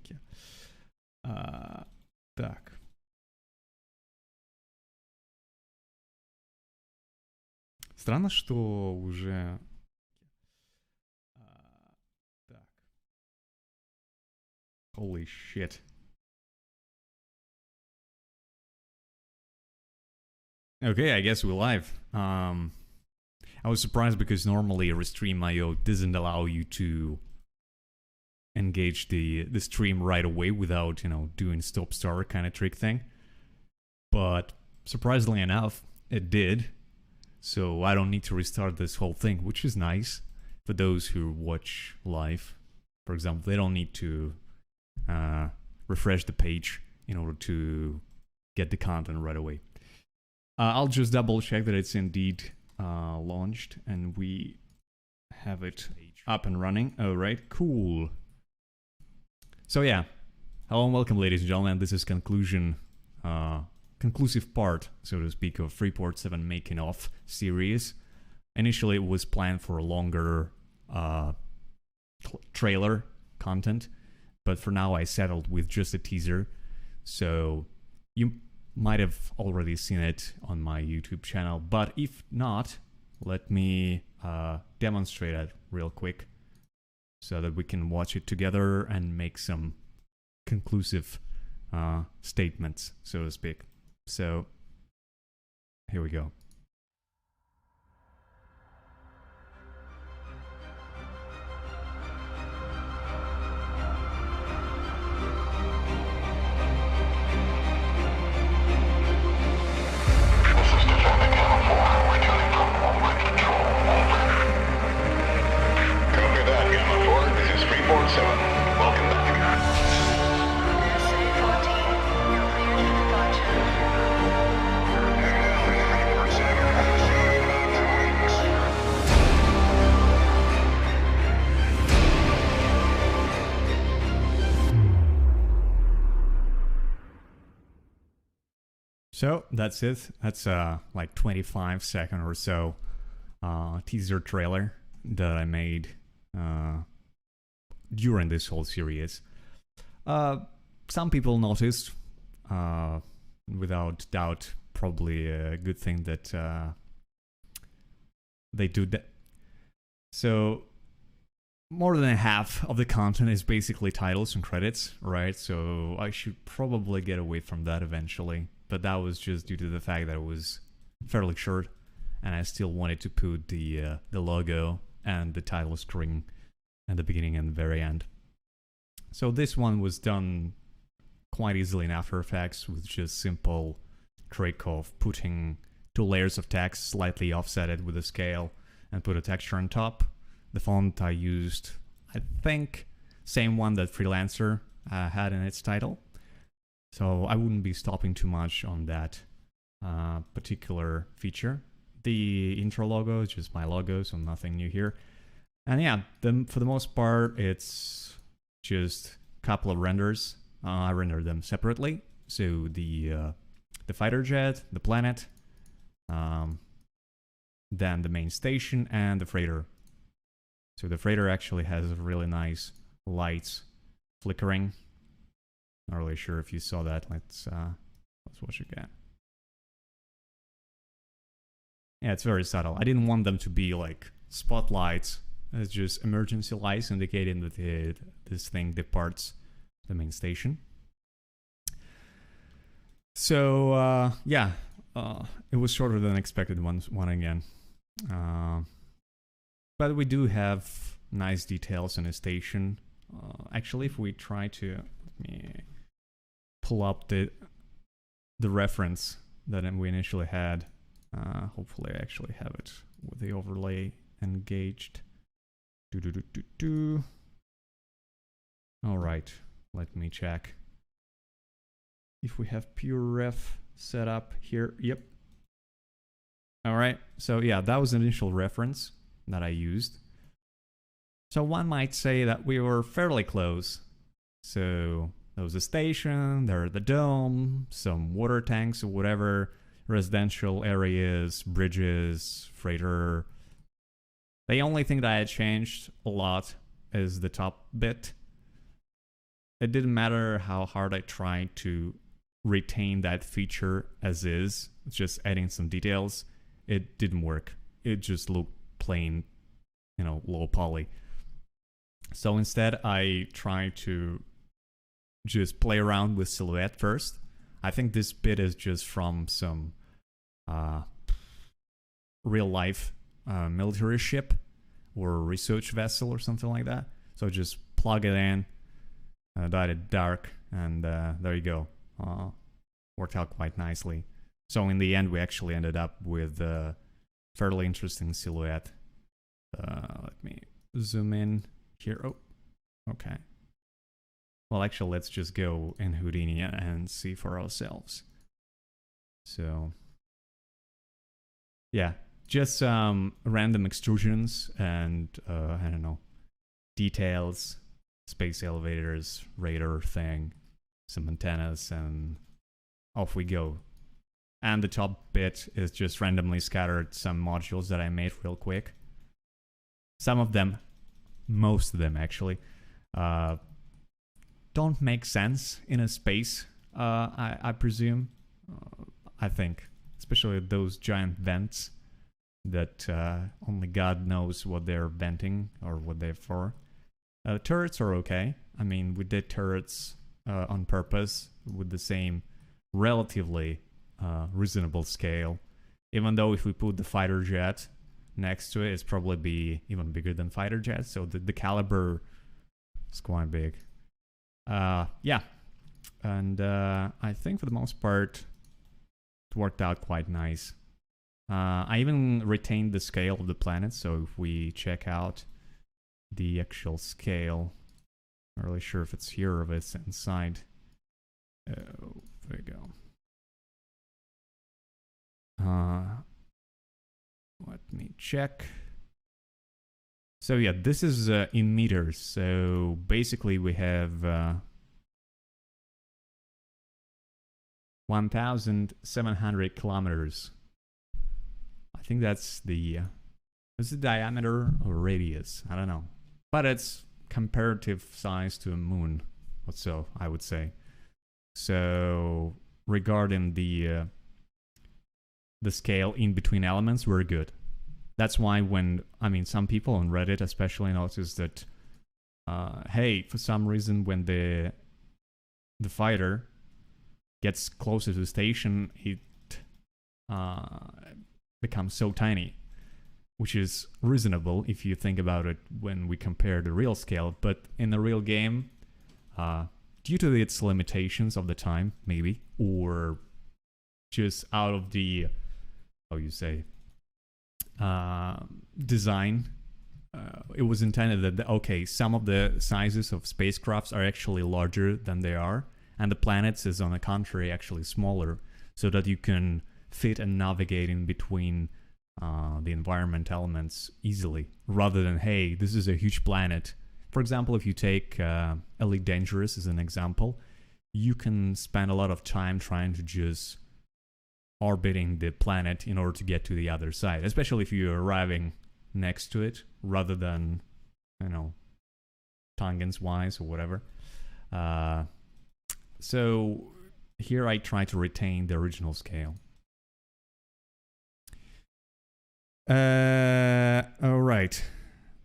все-таки. Так. Странно, что уже... Так. Holy shit. Okay, I guess we're live. I was surprised because normally Restream.io doesn't allow you to engage the stream right away without, doing stop-start kind of trick thing. But surprisingly enough, it did. So I don't need to restart this whole thing, which is nice for those who watch live. For example, they don't need to refresh the page in order to get the content right away. I'll just double check that it's indeed launched and we have it up and running. All right, cool. So yeah, hello and welcome, ladies and gentlemen. This is conclusive part, so to speak, of Freeport 7 making off series. Initially, it was planned for a longer trailer content, but for now, I settled with just a teaser. So you might have already seen it on my YouTube channel, but if not, let me demonstrate it real quick so that we can watch it together and make some conclusive statements, so to speak. So here we go. So that's it. That's like 25-second or so teaser trailer that I made during this whole series. Some people noticed, without doubt, probably a good thing that they do that. So more than half of the content is basically titles and credits, right? So I should probably get away from that eventually. But that was just due to the fact that it was fairly short, and I still wanted to put the logo and the title string at the beginning and the very end. So this one was done quite easily in After Effects with just simple trick of putting two layers of text slightly offsetted with a scale and put a texture on top. The font I used, I think, same one that Freelancer had in its title. So I wouldn't be stopping too much on that particular feature. The intro logo is just my logo, so nothing new here. And yeah, for the most part, it's just a couple of renders. I rendered them separately. So the fighter jet, the planet, then the main station, and the freighter. So the freighter actually has really nice lights flickering. Not really sure if you saw that. Let's watch again. Yeah, it's very subtle. I didn't want them to be like spotlights. It's just emergency lights indicating that this thing departs the main station. So yeah, it was shorter than expected one again. But we do have nice details in a station. Actually, if we try to, let me pull up the reference that we initially had. Hopefully I actually have it with the overlay engaged. All right, let me check if we have pure ref set up here. Yep. All right, so yeah, that was the initial reference that I used. So one might say that we were fairly close. So there was a station, there the dome, some water tanks or whatever, residential areas, bridges, freighter. The only thing that I had changed a lot is the top bit. it didn't matter how hard I tried to retain that feature as is, just adding some details, it didn't work. It just looked plain, low poly. So instead, I tried to just play around with silhouette first. I think this bit is just from some real life military ship or research vessel or something like that. So just plug it in, dyed it dark, and there you go. Worked out quite nicely. So in the end, we actually ended up with a fairly interesting silhouette. Let me zoom in here. Oh, okay. Well, actually, let's just go in Houdini and see for ourselves. So, yeah, just random extrusions and, I don't know, details, space elevators, radar thing, some antennas, and off we go. And the top bit is just randomly scattered some modules that I made real quick. Some of them, most of them actually, don't make sense in a space, I presume. I think, especially those giant vents that only God knows what they're venting or what they're for. Turrets are okay. I mean, we did turrets on purpose with the same relatively reasonable scale. Even though if we put the fighter jet next to it, it's probably be even bigger than fighter jets. So the caliber is quite big. Yeah, and I think for the most part, it worked out quite nice. I even retained the scale of the planet, so if we check out the actual scale, I'm not really sure if it's here or if it's inside. Oh, there you go. Let me check. So yeah, this is in meters. So basically we have 1,700 kilometers. I think that's the is it diameter or radius? I don't know, but it's comparative size to a moon, or so I would say. So regarding the scale in between elements, we're good. That's why some people on Reddit especially notice that, hey, for some reason when the fighter gets closer to the station, it becomes so tiny, which is reasonable if you think about it when we compare the real scale. But in the real game, due to its limitations of the time, maybe, or just out of the, design, it was intended that, okay, some of the sizes of spacecrafts are actually larger than they are, and the planets is on the contrary actually smaller, so that you can fit and navigate in between the environment elements easily, rather than, hey, this is a huge planet. For example, if you take Elite Dangerous as an example, you can spend a lot of time trying to just orbiting the planet in order to get to the other side, especially if you're arriving next to it rather than, tangents wise or whatever. So here I try to retain the original scale. All right.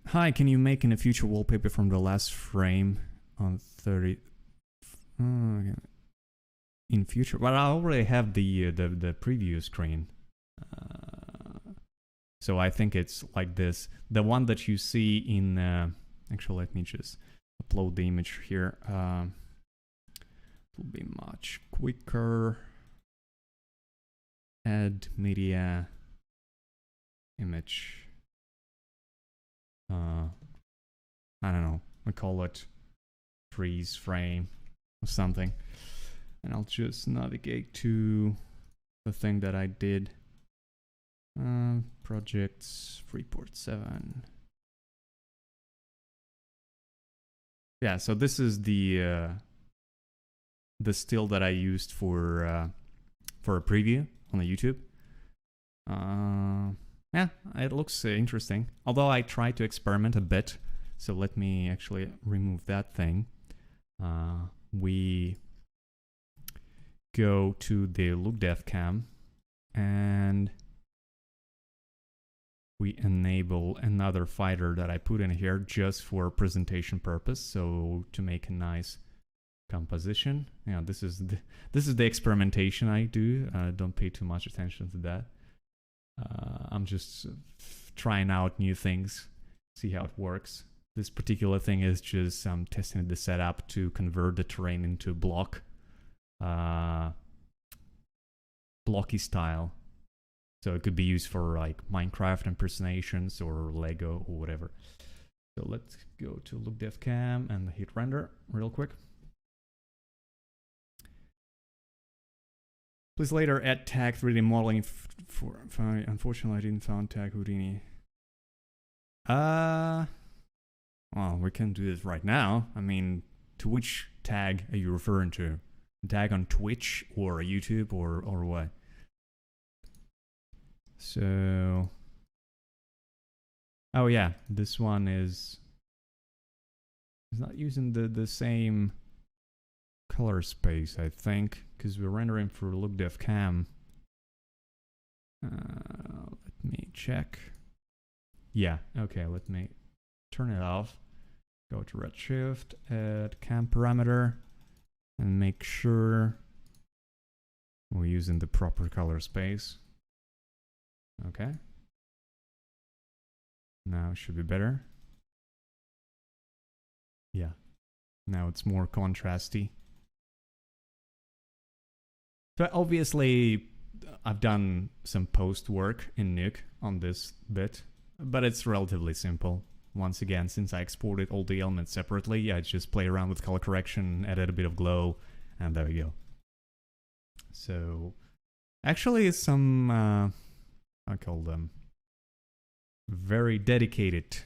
Hi, can you make in a future wallpaper from the last frame on 30? In future, well, I already have the preview screen, so I think it's like this. The one that you see in actually, let me just upload the image here. It will be much quicker. Add media image. I don't know. We call it freeze frame or something. And I'll just navigate to the thing that I did. Projects, Freeport 7. Yeah, so this is the still that I used for a preview on the YouTube. Yeah, it looks interesting. Although I tried to experiment a bit, so let me actually remove that thing. we go to the look dev cam and we enable another fighter that I put in here just for presentation purpose, so to make a nice composition. Yeah, this is the experimentation I do. Don't pay too much attention to that. I'm just trying out new things, see how it works. This particular thing is just testing the setup to convert the terrain into blocky style. So it could be used for like Minecraft impersonations or Lego or whatever. So let's go to look dev cam and hit render real quick. Please later add tag 3D modeling for unfortunately I didn't find tag Houdini. Well, we can do this right now. I mean, to which tag are you referring to? Tag on Twitch or YouTube or what? So, oh yeah, this one is not using the same color space, I think, because we're rendering for look dev cam. Let me check. Yeah, okay, let me turn it off. Go to Redshift, add cam parameter, and make sure we're using the proper color space. Okay. Now it should be better. Yeah. Now it's more contrasty. So obviously, I've done some post work in Nuke on this bit, but it's relatively simple. Once again, since I exported all the elements separately, I just play around with color correction, added a bit of glow, and there we go. So, actually some, I call them very dedicated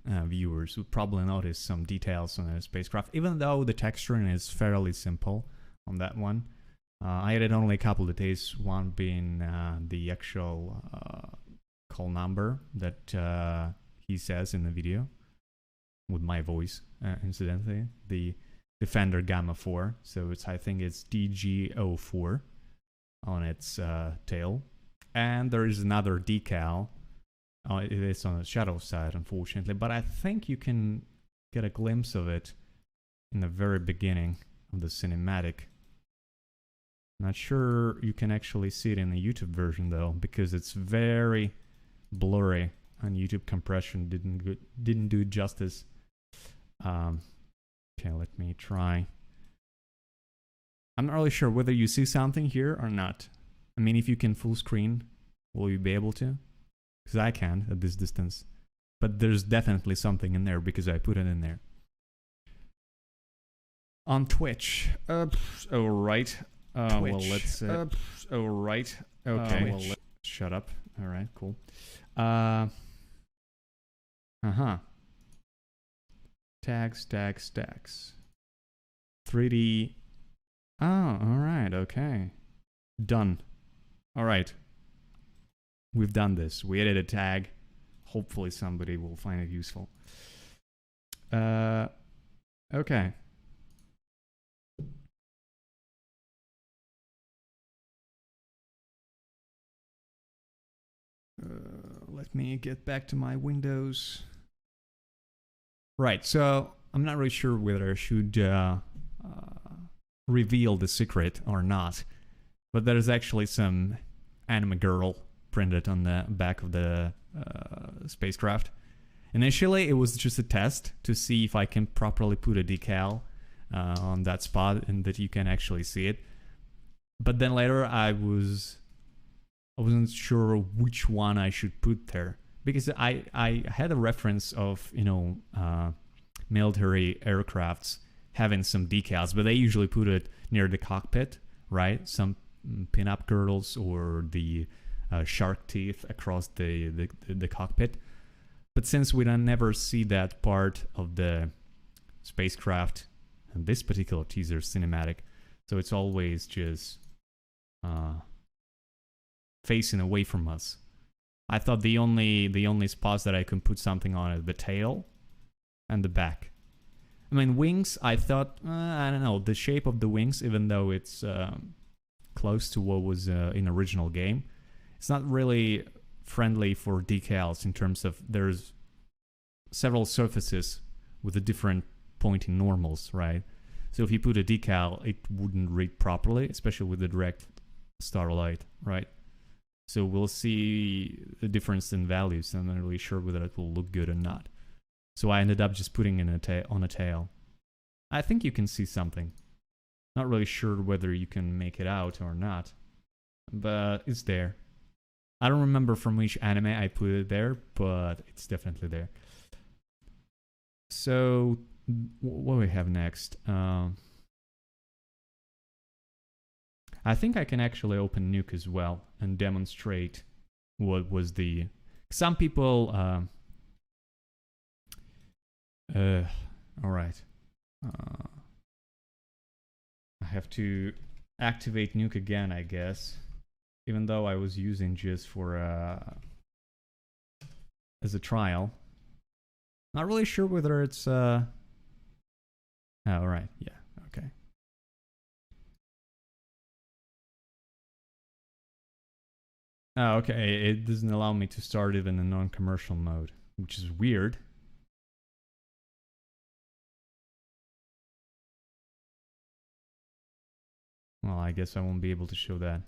viewers would probably notice some details on a spacecraft, even though the texturing is fairly simple on that one. I added only a couple of details, one being the actual call number that he says in the video, with my voice, incidentally, the Defender Gamma 4, so it's, I think it's DG04 on its tail. And there is another decal, it is on the shadow side, unfortunately, but I think you can get a glimpse of it in the very beginning of the cinematic. Not sure you can actually see it in the YouTube version though, because it's very blurry, and YouTube compression didn't do justice. Okay, let me try. I'm not really sure whether you see something here or not. I mean, if you can full screen, will you be able to? Because I can at this distance. But there's definitely something in there because I put it in there. On Twitch. Alright. Well, let's... Alright. Okay. Well, shut up. Alright, cool. Tags. 3D. Oh, alright, okay. Done. Alright. We've done this. We added a tag. Hopefully somebody will find it useful. Okay. Let me get back to my Windows. Right, so I'm not really sure whether I should reveal the secret or not, but there's actually some anime girl printed on the back of the spacecraft. Initially, it was just a test to see if I can properly put a decal on that spot and that you can actually see it. But then later, I wasn't sure which one I should put there, because I had a reference of, you know, military aircrafts having some decals, but they usually put it near the cockpit, right? Some pin-up girdles or the shark teeth across the cockpit. But since we don't never see that part of the spacecraft in this particular teaser cinematic, so it's always just facing away from us. I thought the only spots that I can put something on is the tail and the back. I mean, wings, I thought, I don't know, the shape of the wings, even though it's close to what was in original game, it's not really friendly for decals in terms of there's several surfaces with a different pointing normals, right? So if you put a decal, it wouldn't read properly, especially with the direct starlight, right? So we'll see the difference in values. I'm not really sure whether it will look good or not. So I ended up just putting in on a tail. I think you can see something. Not really sure whether you can make it out or not, but it's there. I don't remember from which anime I put it there, but it's definitely there. So what do we have next? I think I can actually open Nuke as well and demonstrate what was the... Some people... Alright. I have to activate Nuke again, I guess. Even though I was using just for... as a trial. Not really sure whether it's... Oh, right. Yeah, okay. Oh, okay. It doesn't allow me to start it in a non-commercial mode, which is weird. Well, I guess I won't be able to show that.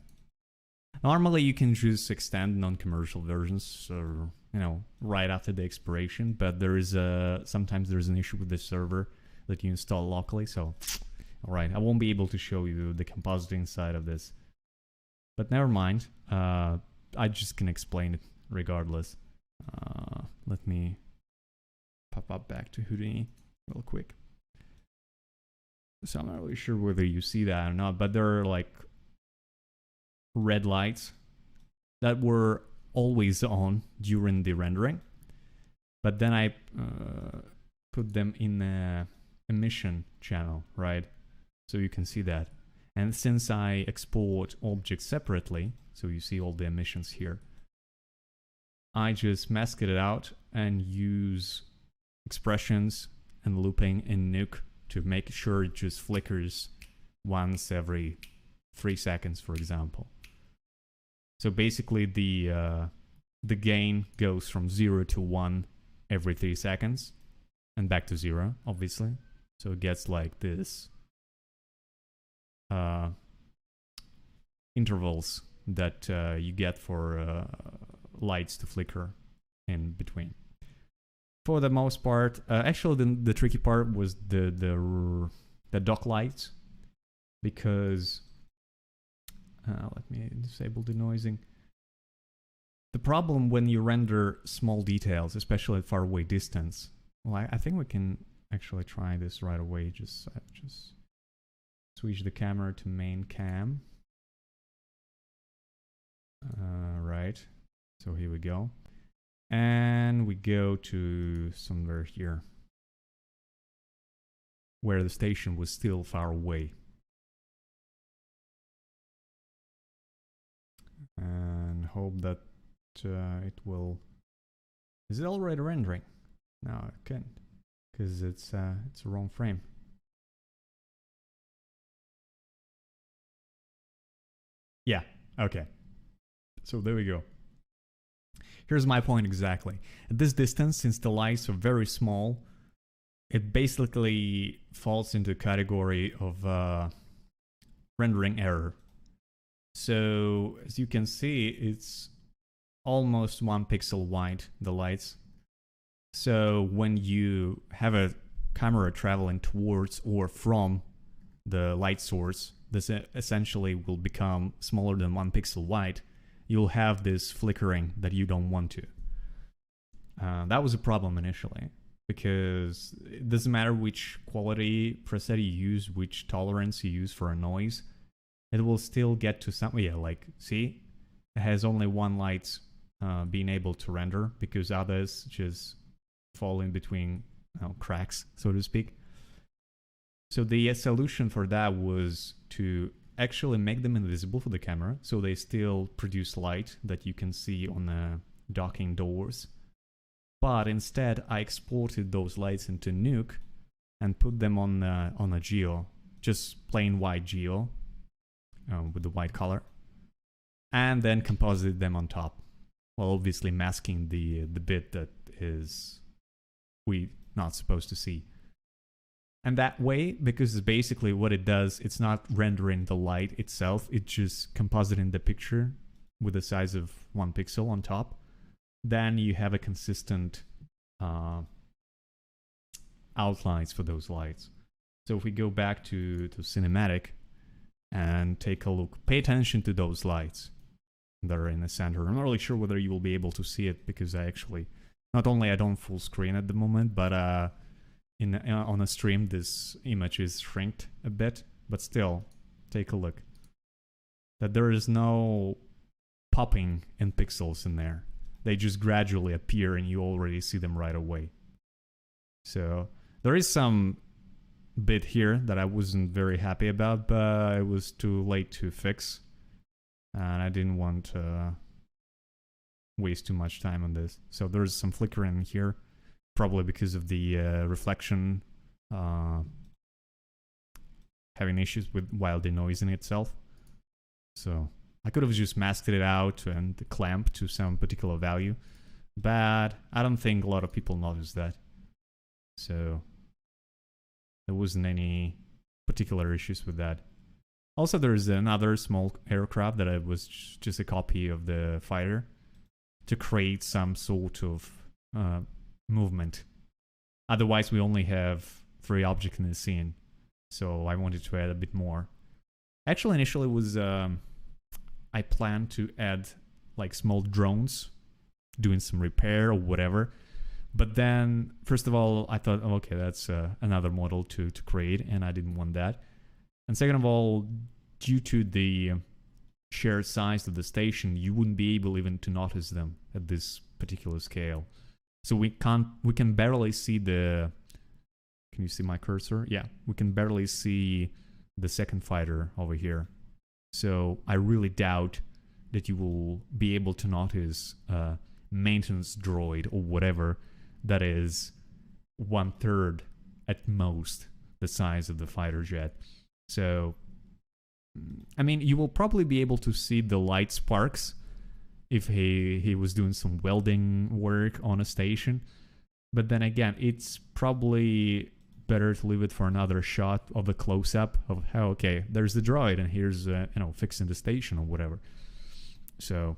Normally, you can just extend non-commercial versions, or right after the expiration. But there is sometimes there's an issue with the server that you install locally. So, all right, I won't be able to show you the compositing side of this. But never mind. I just can explain it regardless. Let me pop up back to Houdini real quick. So I'm not really sure whether you see that or not, but there are like red lights that were always on during the rendering. But then I put them in the emission channel, right? So you can see that. And since I export objects separately, so you see all the emissions here, I just mask it out and use expressions and looping in Nuke to make sure it just flickers once every 3 seconds, for example. So basically the gain goes from 0 to 1 every 3 seconds and back to 0, obviously. So it gets like this intervals that you get for lights to flicker in between. For the most part, actually the tricky part was the dock lights, because let me disable denoising. The problem when you render small details, especially at far away distance, well, I think we can actually try this right away. Just switch the camera to main cam. Right, so here we go. And we go to somewhere here where the station was still far away. And hope that it will... Is it already rendering? No, it can't, because it's a wrong frame. Yeah, okay. So there we go. Here's my point exactly. At this distance, since the lights are very small, it basically falls into the category of rendering error. So as you can see, it's almost 1 pixel wide, the lights. So when you have a camera traveling towards or from the light source, this essentially will become smaller than 1 pixel wide. You'll have this flickering that you don't want to. That was a problem initially, because it doesn't matter which quality preset you use, which tolerance you use for a noise, it will still get to some... Yeah, like, see? It has only one light being able to render, because others just fall in between cracks, so to speak. So the solution for that was to actually make them invisible for the camera, so they still produce light that you can see on the docking doors. But instead, I exported those lights into Nuke and put them on a geo, just plain white geo with the white color, and then composite them on top. Well, obviously masking the bit that is we not supposed to see. And that way, because basically what it does, it's not rendering the light itself, it's just compositing the picture with the size of 1 pixel on top. Then you have a consistent outlines for those lights. So if we go back to cinematic and take a look, pay attention to those lights that are in the center. I'm not really sure whether you will be able to see it, because I actually, not only I don't full screen at the moment, but on a stream this image is shrinked a bit, but still, take a look. That there is no popping in pixels in there. They just gradually appear and you already see them right away. So there is some bit here that I wasn't very happy about, but it was too late to fix. And I didn't want to waste too much time on this. So there's some flickering here, probably because of the reflection having issues with while denoising itself. So I could have just masked it out and clamped to some particular value, but I don't think a lot of people noticed that. So there wasn't any particular issues with that. Also, there's another small aircraft that I was just a copy of the fighter to create some sort of movement. Otherwise, we only have 3 objects in the scene, so I wanted to add a bit more. Actually, initially it was I planned to add like small drones doing some repair or whatever. But then, first of all, I thought, oh, okay, that's another model to create, and I didn't want that. And second of all, due to the sheer size of the station, you wouldn't be able even to notice them at this particular scale. So we can barely see the... Can you see my cursor? Yeah, we can barely see the second fighter over here. So I really doubt that you will be able to notice a maintenance droid or whatever that is 1/3 at most the size of the fighter jet. So, I mean, you will probably be able to see the light sparks if he was doing some welding work on a station. But then again, it's probably better to leave it for another shot of the close-up of how, okay, there's the droid and here's, fixing the station or whatever. So...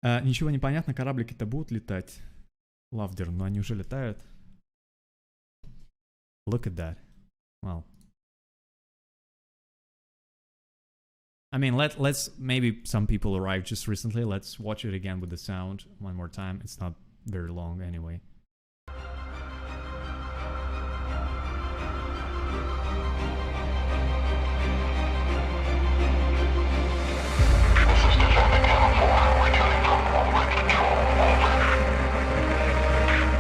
Ничего не понятно, кораблики-то будут летать. Лавдер, но они уже летают. Look at that. Well... I mean, let's maybe some people arrived just recently. Let's watch it again with the sound one more time. It's not very long anyway.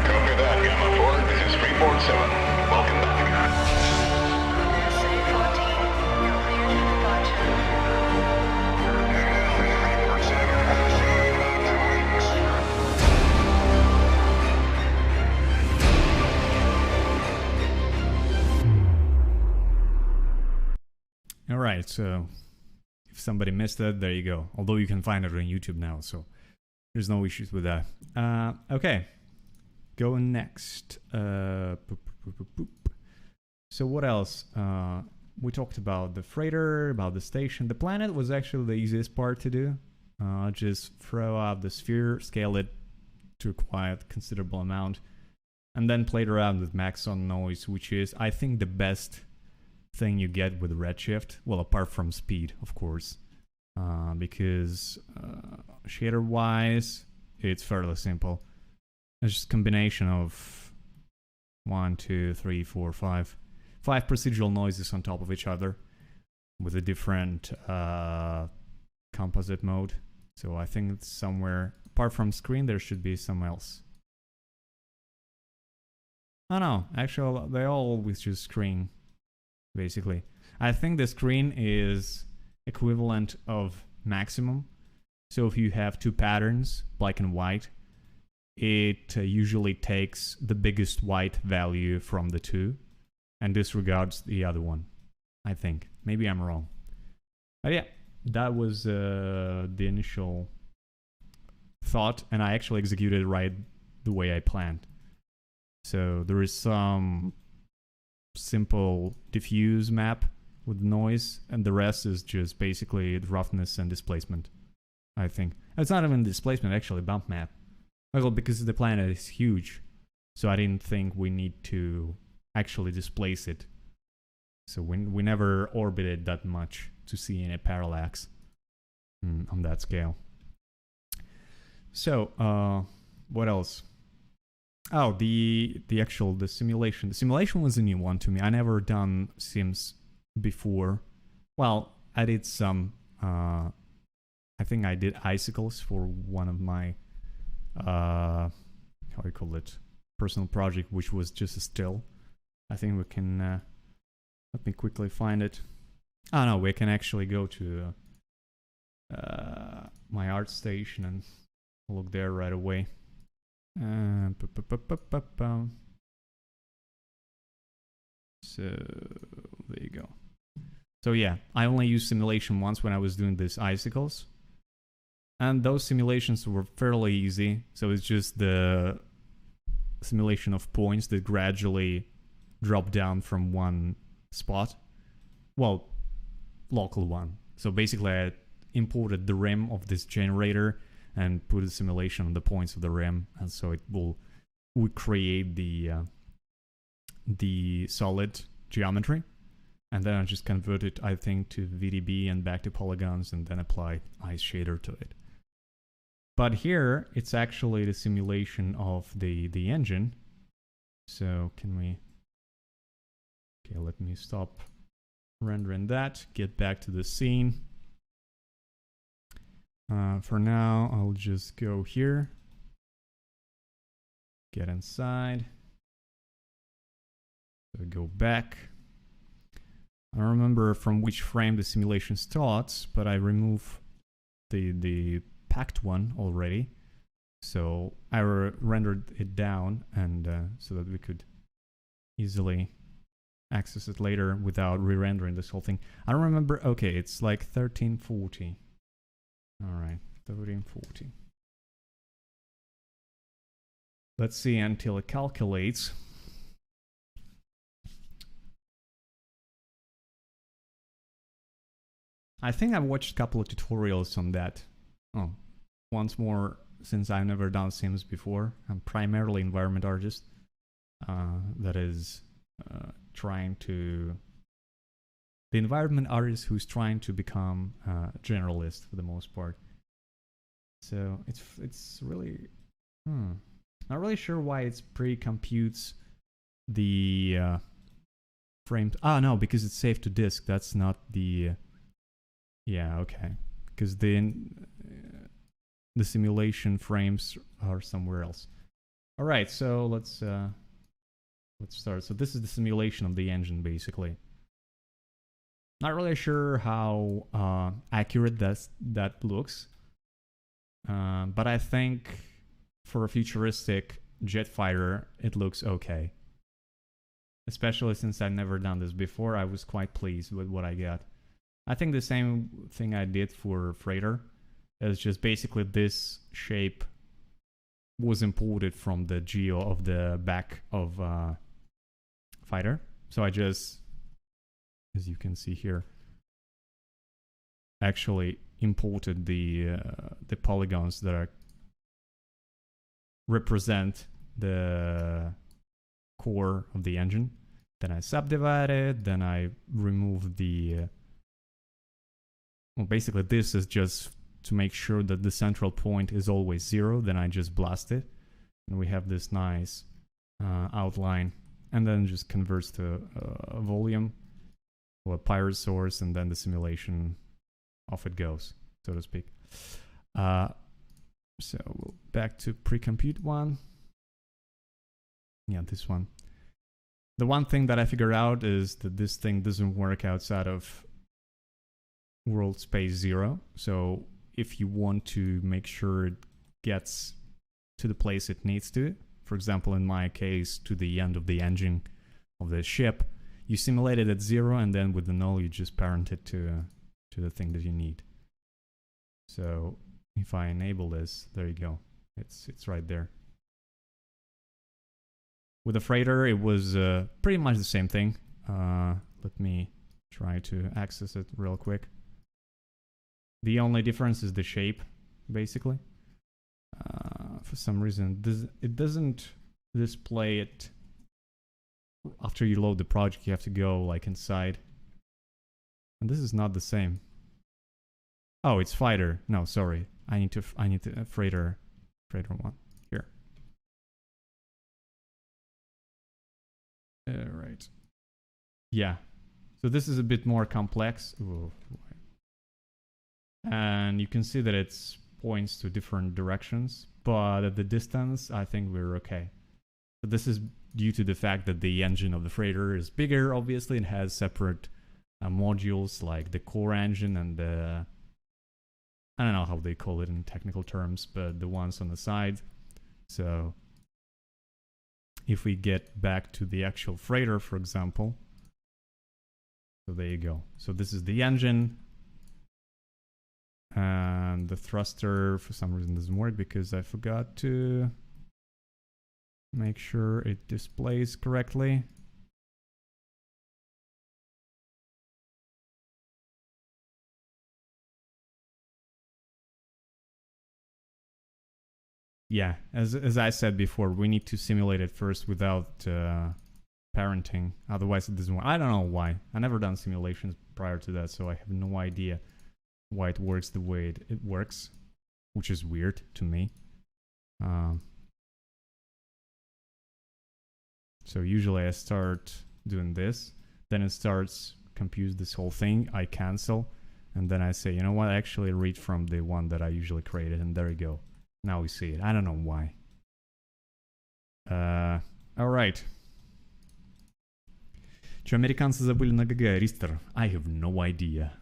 Copy that, Gamma 4. This is Freeport 7. Welcome back. Alright, so if somebody missed it, there you go. Although you can find it on YouTube now, so there's no issues with that. Okay, going next. So what else? We talked about the freighter, about the station. The planet was actually the easiest part to do. Just throw out the sphere, scale it to a quite considerable amount, and then played around with max on noise, which is, I think, the best thing you get with redshift. Well, apart from speed, of course, because shader wise it's fairly simple. It's just a combination of 5 procedural noises on top of each other with a different composite mode. So I think it's somewhere apart from screen there should be somewhere else. Oh no, actually they all always choose screen. Basically, I think the screen is equivalent of maximum. So if you have 2 patterns, black and white, it usually takes the biggest white value from the two and disregards the other one, I think. Maybe I'm wrong. But yeah, that was the initial thought, and I actually executed it right the way I planned. So there is some simple diffuse map with noise, and the rest is just basically roughness and displacement, I think. It's not even displacement, actually, bump map. Well, because the planet is huge, so I didn't think we need to actually displace it. So we never orbited that much to see any parallax on that scale. So, what else? Oh, the simulation. The simulation was a new one to me. I never done sims before. Well, I did some. I think I did icicles for one of my how do you call it, personal project, which was just a still. I think we can. Let me quickly find it. Oh no, we can actually go to my art station and look there right away. So there you go. So yeah, I only used simulation once when I was doing these icicles, and those simulations were fairly easy. So it's just the simulation of points that gradually drop down from one spot. Well, local one. So basically I imported the rim of this generator and put a simulation on the points of the rim, and so it would create the solid geometry, and then I just convert it, I think, to VDB and back to polygons, and then apply ice shader to it. But here it's actually the simulation of the engine. So can we? Okay, let me stop rendering that. Get back to the scene. For now, I'll just go here, get inside, so go back. I don't remember from which frame the simulation starts, but I remove the packed one already, so I rendered it down, and so that we could easily access it later without re-rendering this whole thing. I don't remember. Okay, it's like 1340. All right, 1340. Let's see until it calculates. I think I've watched a couple of tutorials on that. Oh, once more, since I've never done Sims before, I'm primarily environment artist. That is trying to... The environment artist who's trying to become a generalist for the most part. So it's really... Not really sure why it's pre-computes the frames. Ah, no, because it's saved to disk. That's not the... Yeah, okay. Because the simulation frames are somewhere else. All right, so let's start. So this is the simulation of the engine, basically. Not really sure how accurate that looks, but I think for a futuristic jet fighter, it looks okay. Especially since I've never done this before, I was quite pleased with what I got. I think the same thing I did for Freighter is just basically this shape was imported from the geo of the back of Fighter. So I just, as you can see here, actually imported the polygons that are represent the core of the engine. Then I subdivided, then I removed the... well, basically this is just to make sure that the central point is always 0. Then I just blast it, and we have this nice outline, and then just converts to a volume or a pirate source, and then the simulation, off it goes, so to speak. So we'll back to pre-compute one. Yeah, this one. The one thing that I figured out is that this thing doesn't work outside of world space 0. So if you want to make sure it gets to the place it needs to. For example, in my case, to the end of the engine of the ship. You simulate it at 0, and then with the null, you just parent it to the thing that you need. So if I enable this, there you go. It's right there. With the freighter, it was pretty much the same thing. Let me try to access it real quick. The only difference is the shape, basically. For some reason, it doesn't display it after you load the project. You have to go like inside, and this is not the same. Oh, it's fighter. No, sorry. I need to freighter one here. Right. Yeah. So this is a bit more complex. Ooh. And you can see that it points to different directions, but at the distance, I think we're okay. So this is due to the fact that the engine of the freighter is bigger, obviously, and has separate modules like the core engine and the, I don't know how they call it in technical terms, but the ones on the side. So if we get back to the actual freighter, for example, so there you go. So this is the engine. And the thruster, for some reason, doesn't work because I forgot to make sure it displays correctly. Yeah, as I said before, we need to simulate it first without parenting. Otherwise, it doesn't work. I don't know why. I never done simulations prior to that, so I have no idea why it works the way it works, which is weird to me. So usually I start doing this, then it starts compute this whole thing, I cancel, and then I say, you know what, I actually read from the one that I usually created, and there you go. Now we see it. I don't know why. Alright. Че американцы забыли на ГГ, Ристер? I have no idea.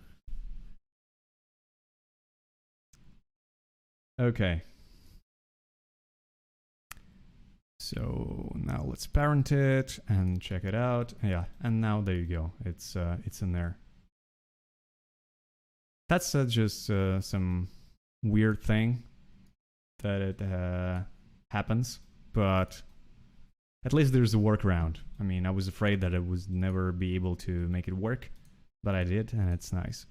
Okay. So now let's parent it and check it out. Yeah, and now there you go. It's in there. That's just some weird thing that it happens, but at least there's a workaround. I mean, I was afraid that I would never be able to make it work, but I did, and it's nice.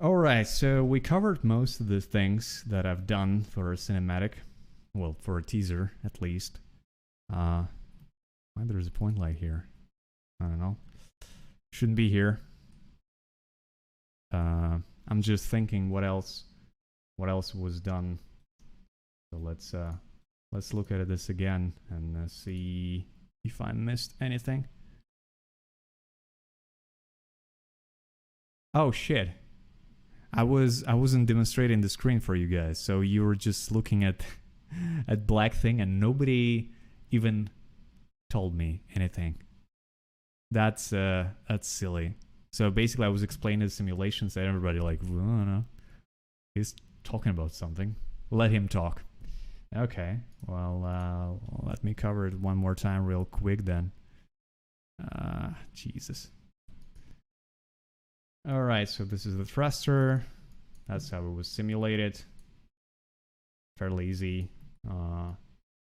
Alright, so we covered most of the things that I've done for a cinematic. Well, for a teaser, at least. Why there's a point light here? I don't know. Shouldn't be here. I'm just thinking what else was done. So let's look at this again and see if I missed anything. Oh shit. I wasn't demonstrating the screen for you guys, so you were just looking at black thing and nobody even told me anything. That's silly. So basically I was explaining the simulations and everybody like, well, I don't know. He's talking about something. Let him talk. Okay, well, let me cover it one more time real quick then. Jesus. Alright, so this is the thruster. That's how it was simulated. Fairly easy.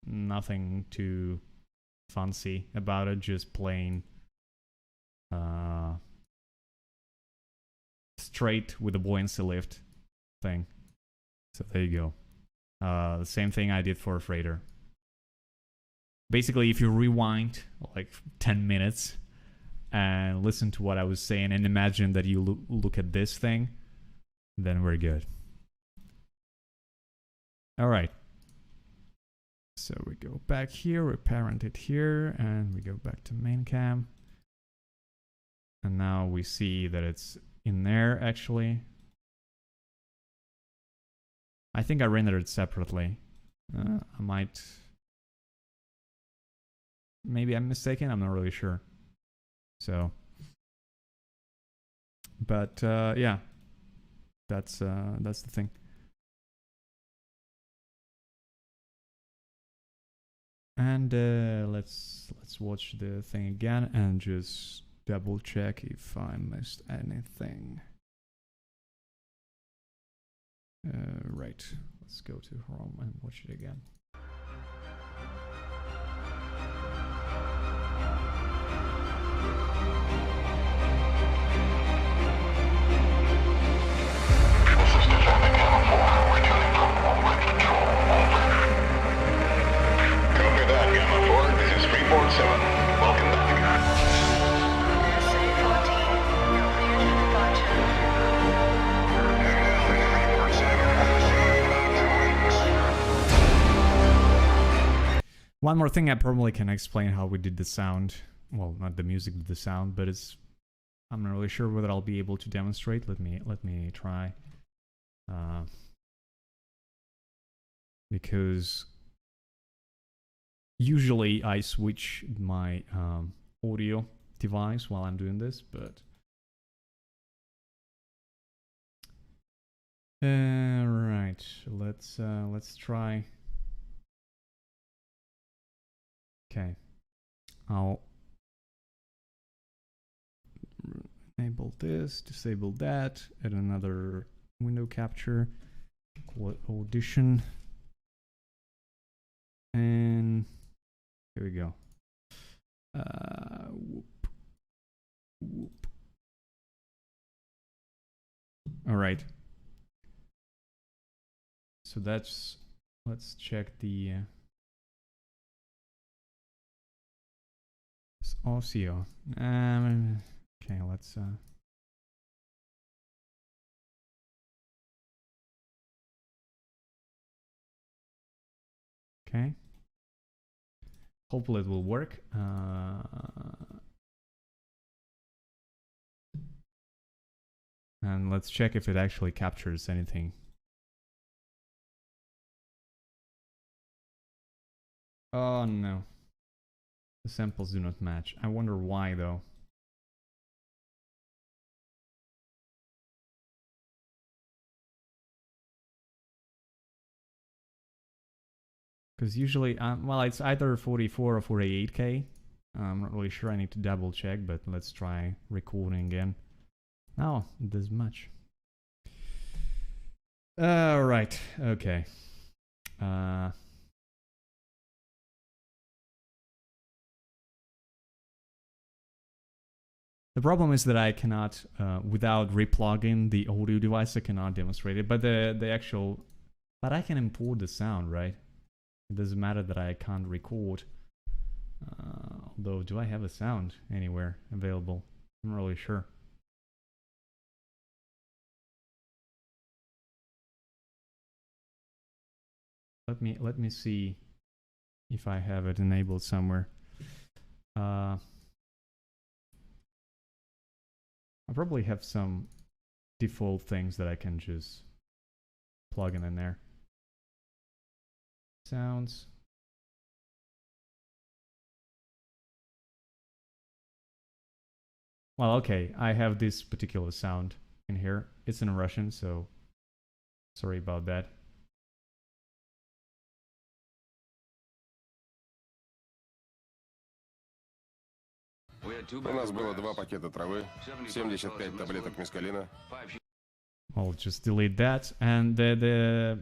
Nothing too fancy about it, just plain straight with a buoyancy lift thing. So there you go. The same thing I did for a freighter. Basically, if you rewind like 10 minutes and listen to what I was saying and imagine that you look at this thing, then we're good. All right. So we go back here, we parent it here, and we go back to main cam. And now we see that it's in there actually. I think I rendered it separately. I might... Maybe I'm mistaken, I'm not really sure. So... But yeah, that's the thing. and let's watch the thing again and just double check if I missed anything. Right, let's go to Chrome and watch it again. Copy that, Gamma 4. This is Freeport 7. Welcome back. One more thing, I probably can explain how we did the sound. Well, not the music, but the sound. But I'm not really sure whether I'll be able to demonstrate. Let me try. Because usually I switch my audio device while I'm doing this, but right, let's try. Okay, I'll enable this, disable that, add another window capture, call it audition, and here we go. Whoop, whoop. All right. So let's check the audio. Okay, let's okay. Hopefully it will work. And let's check if it actually captures anything. Oh no. The samples do not match. I wonder why though. Because usually, well, it's either 44 or 48K. I'm not really sure. I need to double check, but let's try recording again. Oh, it does much. Right. Okay. The problem is that I cannot, without replugging the audio device, I cannot demonstrate it. But but I can import the sound, right? It doesn't matter that I can't record. Although, do I have a sound anywhere available? I'm not really sure. Let me see if I have it enabled somewhere. I probably have some default things that I can just plug in there. Sounds. Well, okay, I have this particular sound in here. It's in Russian, so sorry about that. У нас было 2 пакета травы, 75 таблеток мескалина. I'll just delete that. And the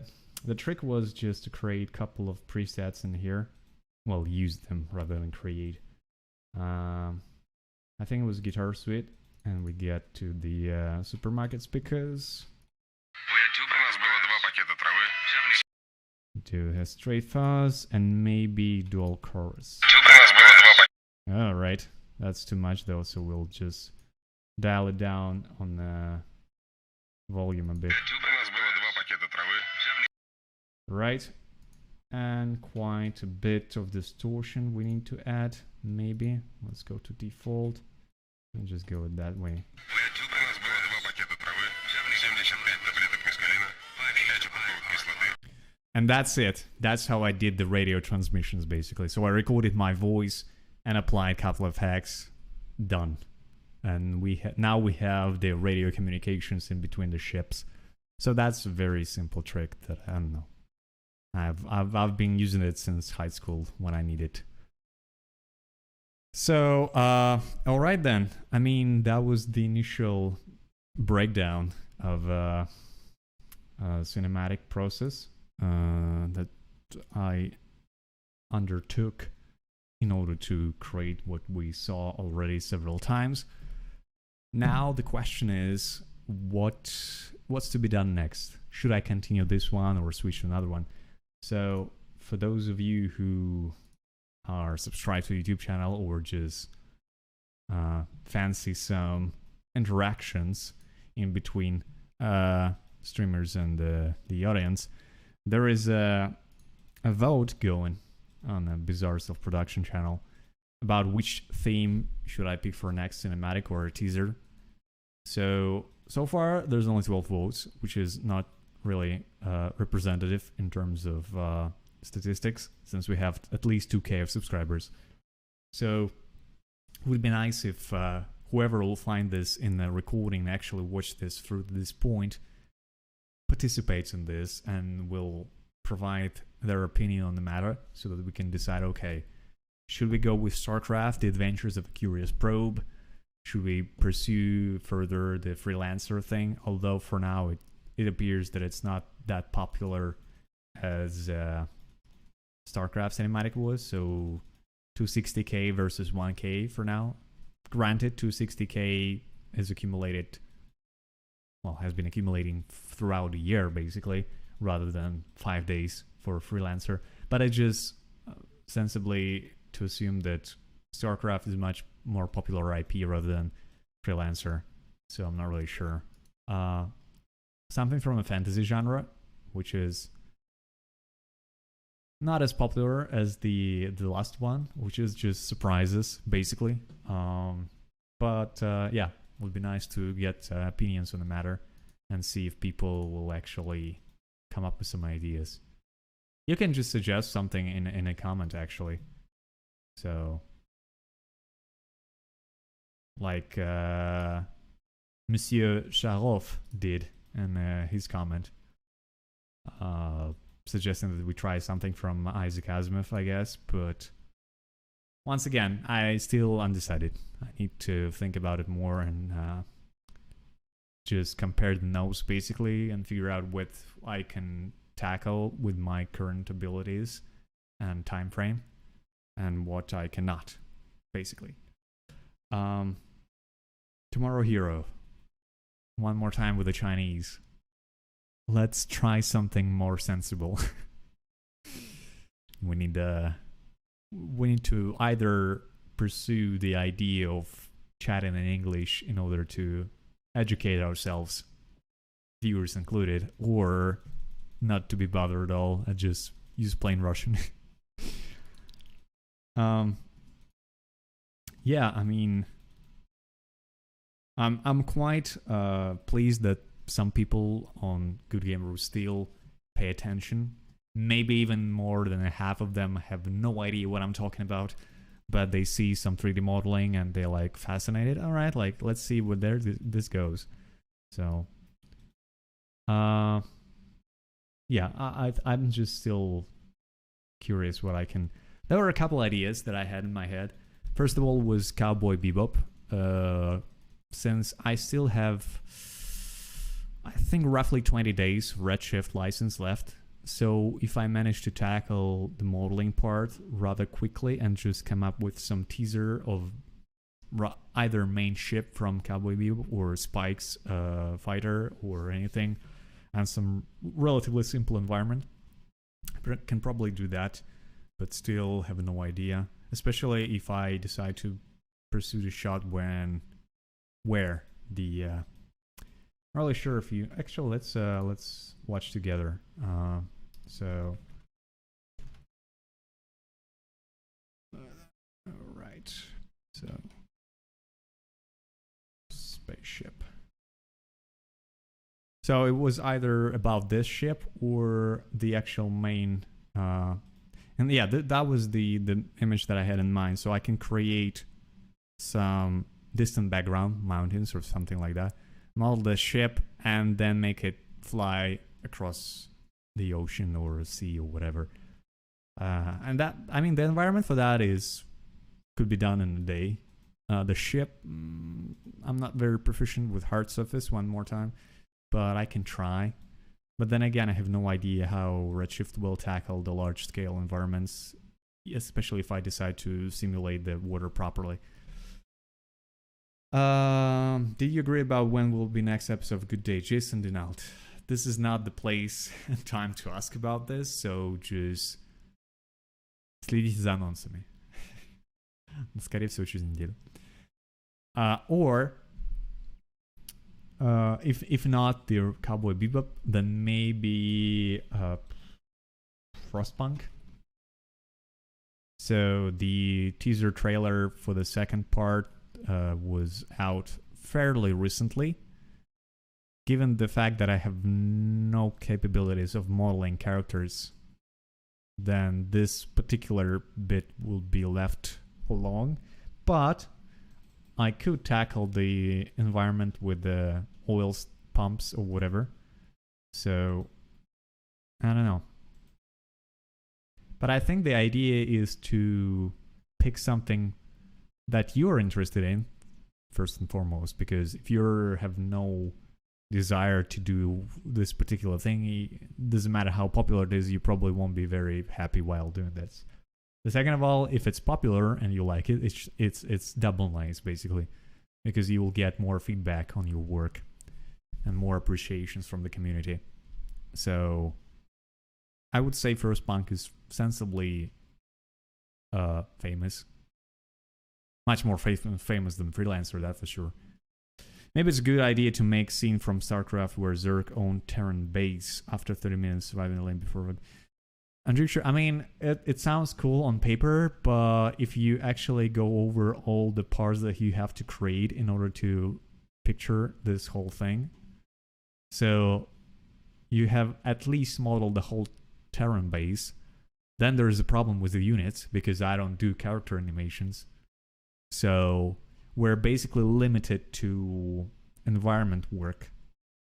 trick was just to create a couple of presets in here. Well, use them rather than create. I think it was Guitar Suite, and we get to the supermarket speakers. У нас было 2 пакета травы. Do a straight fuzz and maybe dual chorus. У нас было 2 пакета. All right. That's too much though, so we'll just dial it down on the volume a bit. Right. And quite a bit of distortion we need to add, maybe. Let's go to default and just go it that way. And that's it. That's how I did the radio transmissions basically. So I recorded my voice and applied a couple of hacks. Done. And now we have the radio communications in between the ships. So that's a very simple trick that, I don't know, I've been using it since high school when I need it. So, all right then. I mean, that was the initial breakdown of cinematic process that I undertook in order to create what we saw already several times. Now the question is, what's to be done next? Should I continue this one or switch to another one? So for those of you who are subscribed to the YouTube channel or just fancy some interactions in between streamers and the audience, there is a vote going on a Bizarre Self-Production channel about which theme should I pick for next, cinematic or a teaser. So far there's only 12 votes, which is not really representative in terms of statistics, since we have at least 2K of subscribers. So it would be nice if whoever will find this in the recording and actually watch this through this point participates in this and will provide their opinion on the matter so that we can decide, okay, should we go with StarCraft, The Adventures of a Curious Probe? Should we pursue further the Freelancer thing? Although for now it appears that it's not that popular as StarCraft cinematic was, so 260k versus 1k for now. Granted, 260k has accumulated, well, has been accumulating throughout the year basically, rather than 5 days for Freelancer. But I just sensibly to assume that StarCraft is much more popular IP rather than Freelancer, so I'm not really sure. Something from a fantasy genre, which is not as popular as the last one, which is just surprises basically. But yeah, it would be nice to get opinions on the matter and see if people will actually come up with some ideas. You can just suggest something in a comment actually. So like Monsieur Sharov did in his comment, suggesting that we try something from Isaac Asimov, I guess. But once again, I still undecided. I need to think about it more and just compare the notes basically and figure out what I can tackle with my current abilities and time frame and what I cannot, basically. Tomorrow Hero. One more time with the Chinese. Let's try something more sensible. We need to either pursue the idea of chatting in English in order to educate ourselves, viewers included, or not to be bothered at all and just use plain Russian. Yeah, I mean, I'm quite pleased that some people on Good Gamer still pay attention. Maybe even more than half of them have no idea what I'm talking about, but they see some 3D modeling and they're like fascinated. All right, like let's see where this goes. So, yeah, I'm just still curious what I can. There were a couple ideas that I had in my head. First of all was Cowboy Bebop. Since I still have, I think, roughly 20 days Redshift license left. So if I manage to tackle the modeling part rather quickly and just come up with some teaser of either main ship from Cowboy Bebop or Spike's fighter or anything, and some relatively simple environment, I can probably do that, but still have no idea. Especially if I decide to pursue the shot where the not really sure if you actually let's watch together. So all right, so spaceship. So it was either about this ship or the actual main and yeah, that was the image that I had in mind. So I can create some distant background, mountains or something like that, model the ship and then make it fly across the ocean or sea or whatever. And that, I mean, the environment for that could be done in a day. The ship, I'm not very proficient with hard surface, one more time, but I can try. But then again, I have no idea how Redshift will tackle the large scale environments, especially if I decide to simulate the water properly. Did you agree about when will be next episode of Good Day? Jason Denault. This is not the place and time to ask about this, so just следите за анонсами. Скорее всего, через неделю. Or if not the Cowboy Bebop, then maybe Frostpunk. So the teaser trailer for the second part was out fairly recently. Given the fact that I have no capabilities of modeling characters, then this particular bit will be left alone. But I could tackle the environment with the oil pumps or whatever. So, I don't know. But I think the idea is to pick something that you're interested in, first and foremost, because if you have no desire to do this particular thing, it doesn't matter how popular it is, you probably won't be very happy while doing this. The second of all, if it's popular and you like it, it's double nice, basically, because you will get more feedback on your work and more appreciations from the community. So I would say Frostpunk is sensibly famous. Much more famous than Freelancer, that's for sure. Maybe it's a good idea to make scene from StarCraft where Zerg owned Terran base after 30 minutes surviving the lane before. I'm pretty sure. I mean, it sounds cool on paper, but if you actually go over all the parts that you have to create in order to picture this whole thing, so you have at least modeled the whole Terran base, then there is a problem with the units because I don't do character animations. So we're basically limited to environment work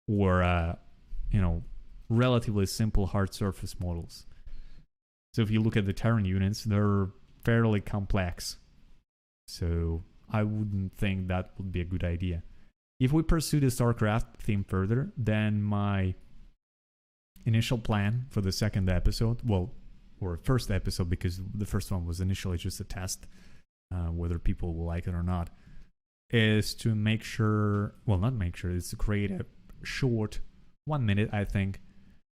or, relatively simple hard surface models. So if you look at the Terran units, they're fairly complex. So I wouldn't think that would be a good idea. If we pursue the StarCraft theme further, then my initial plan for the second episode, or first episode, because the first one was initially just a test, whether people will like it or not, is to is to create a short, 1 minute, I think,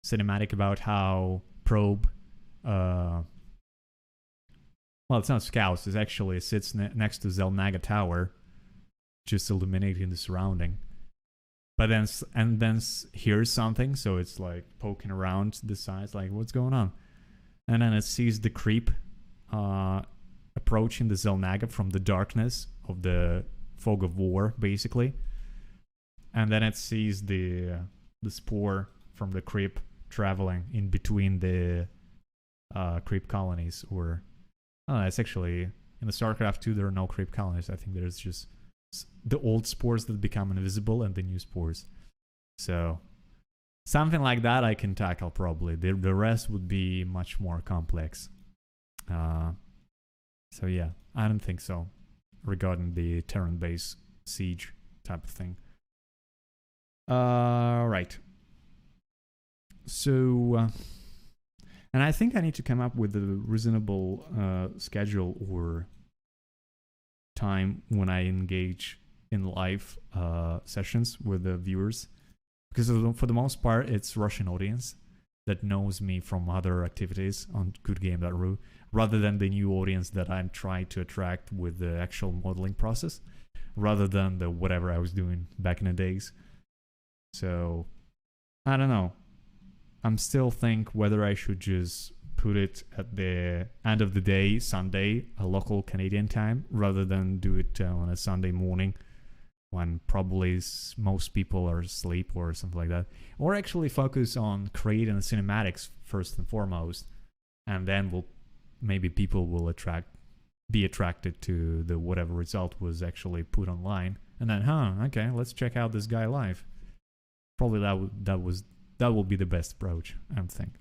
cinematic about how Probe, it's not scouts, it actually sits next to Zelnaga Tower, just illuminating the surrounding. But then hears something, so it's like poking around the sides, like, what's going on? And then it sees the creep approaching the Zelnaga from the darkness of the fog of war, basically. And then it sees the spore from the creep traveling in between the creep colonies. It's actually, in the StarCraft 2, there are no creep colonies. I think there's just the old spores that become invisible and the new spores. So something like that I can tackle probably. The rest would be much more complex. So yeah, I don't think so regarding the Terran base siege type of thing. Right. So, and I think I need to come up with a reasonable schedule or time when I engage in live sessions with the viewers, because for the most part it's Russian audience that knows me from other activities on goodgame.ru, rather than the new audience that I'm trying to attract with the actual modeling process, rather than the whatever I was doing back in the days. So I don't know. I'm still think whether I should just put it at the end of the day, Sunday, a local Canadian time, rather than do it on a Sunday morning when probably most people are asleep or something like that. Or actually focus on creating cinematics first and foremost, and then maybe people will be attracted to the whatever result was actually put online, and then okay, let's check out this guy live. Probably that That will be the best approach, I think.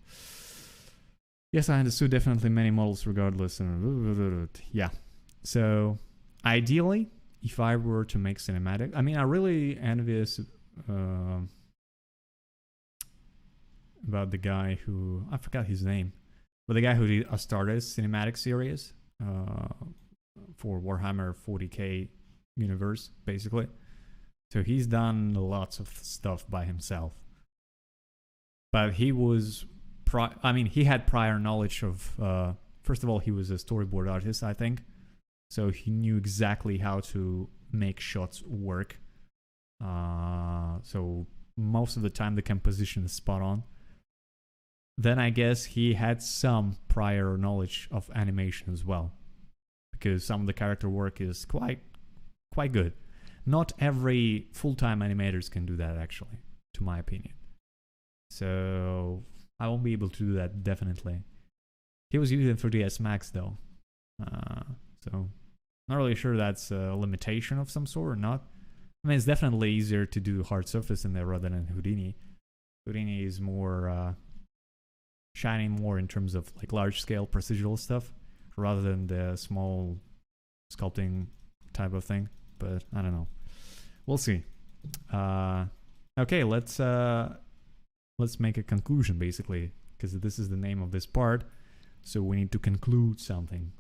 Yes, I understood definitely many models regardless. Yeah. So, ideally, if I were to make cinematic, I mean, I really envious about the guy who, I forgot his name, but the guy who did Astartes cinematic series for Warhammer 40k universe, basically. So he's done lots of stuff by himself. But he was, he had prior knowledge of, first of all, he was a storyboard artist, I think. So he knew exactly how to make shots work. So most of the time the composition is spot on. Then I guess he had some prior knowledge of animation as well, because some of the character work is quite good. Not every full-time animators can do that, actually, to my opinion. So I won't be able to do that, definitely. He was using 3ds Max though, so not really sure that's a limitation of some sort or not. I mean, it's definitely easier to do hard surface in there rather than Houdini. Houdini is more shining more in terms of like large scale procedural stuff rather than the small sculpting type of thing. But I don't know. We'll see. Okay, let's make a conclusion basically, because this is the name of this part. So we need to conclude something,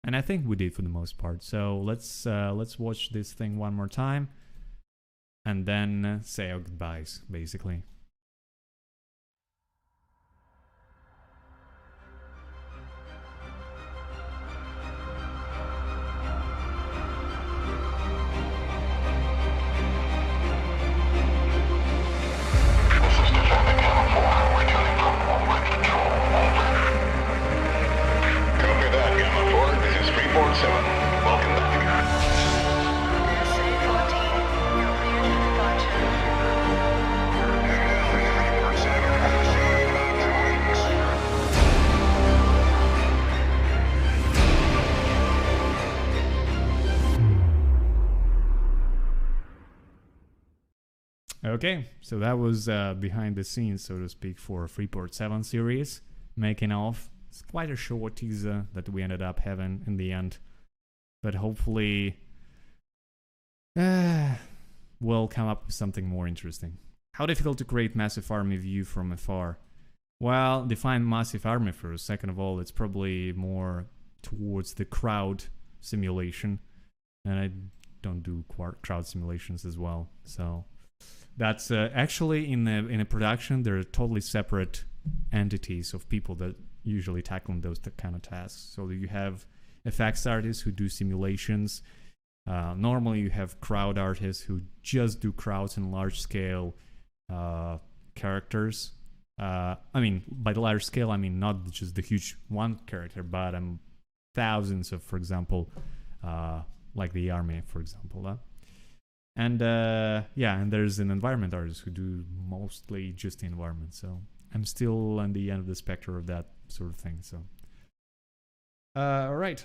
and I think we did for the most part. So let's watch this thing one more time, and then say our goodbyes basically. Copy that, Gamma 4. This is Freeport 7. Welcome back. Okay, so that was behind the scenes, so to speak, for Freeport 7 series, making off. It's quite a short teaser that we ended up having in the end, but hopefully we'll come up with something more interesting. How difficult to create massive army view from afar? Well, define massive army first. Second of all, it's probably more towards the crowd simulation, and I don't do crowd simulations as well, so that's actually in a production there are totally separate entities of people that usually tackle those kind of tasks. So you have effects artists who do simulations. Normally you have crowd artists who just do crowds and large scale characters. I mean, by the large scale, I mean not just the huge one character, but thousands of, for example, like the army, for example. And yeah, and there's an environment artist who do mostly just the environment. So I'm still on the end of the spectrum of that sort of thing. So, all right.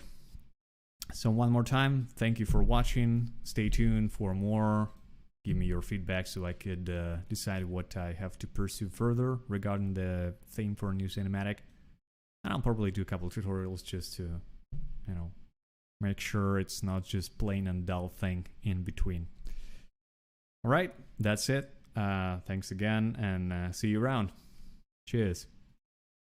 So one more time, thank you for watching. Stay tuned for more. Give me your feedback so I could decide what I have to pursue further regarding the theme for a new cinematic. And I'll probably do a couple of tutorials just to, you know, make sure it's not just plain and dull thing in between. All right, that's it. Thanks again, and see you around. Cheers.